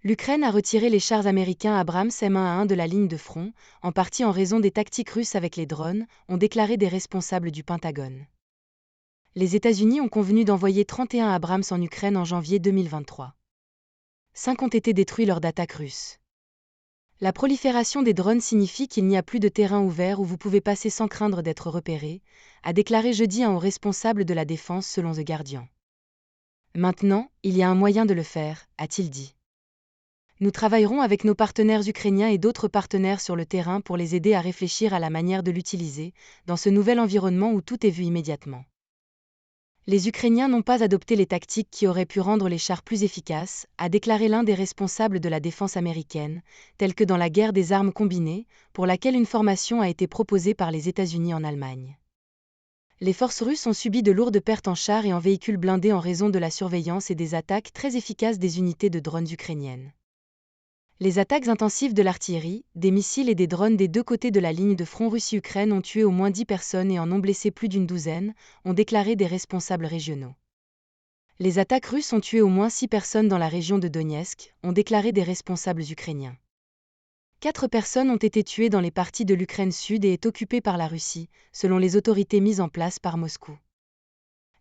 L'Ukraine a retiré les chars américains Abrams M1A1 de la ligne de front, en partie en raison des tactiques russes avec les drones, ont déclaré des responsables du Pentagone. Les États-Unis ont convenu d'envoyer 31 Abrams en Ukraine en janvier 2023. 5 ont été détruits lors d'attaques russes. La prolifération des drones signifie qu'il n'y a plus de terrain ouvert où vous pouvez passer sans craindre d'être repéré, a déclaré jeudi un haut responsable de la défense selon The Guardian. Maintenant, il y a un moyen de le faire, a-t-il dit. Nous travaillerons avec nos partenaires ukrainiens et d'autres partenaires sur le terrain pour les aider à réfléchir à la manière de l'utiliser, dans ce nouvel environnement où tout est vu immédiatement. Les Ukrainiens n'ont pas adopté les tactiques qui auraient pu rendre les chars plus efficaces, a déclaré l'un des responsables de la défense américaine, tel que dans la guerre des armes combinées, pour laquelle une formation a été proposée par les États-Unis en Allemagne. Les forces russes ont subi de lourdes pertes en chars et en véhicules blindés en raison de la surveillance et des attaques très efficaces des unités de drones ukrainiennes. Les attaques intensives de l'artillerie, des missiles et des drones des deux côtés de la ligne de front Russie-Ukraine ont tué au moins 10 personnes et en ont blessé plus d'une douzaine, ont déclaré des responsables régionaux. Les attaques russes ont tué au moins 6 personnes dans la région de Donetsk, ont déclaré des responsables ukrainiens. 4 personnes ont été tuées dans les parties de l'Ukraine sud et est occupée par la Russie, selon les autorités mises en place par Moscou.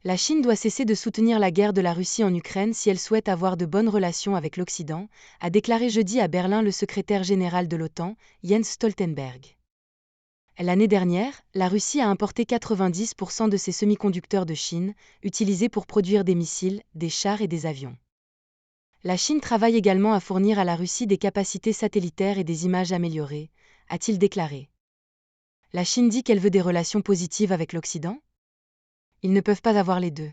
La Chine doit cesser de soutenir la guerre de la Russie en Ukraine si elle souhaite avoir de bonnes relations avec l'Occident, a déclaré jeudi à Berlin le secrétaire général de l'OTAN, Jens Stoltenberg. L'année dernière, la Russie a importé 90% de ses semi-conducteurs de Chine, utilisés pour produire des missiles, des chars et des avions. La Chine travaille également à fournir à la Russie des capacités satellitaires et des images améliorées, a-t-il déclaré. La Chine dit qu'elle veut des relations positives avec l'Occident ? Ils ne peuvent pas avoir les deux.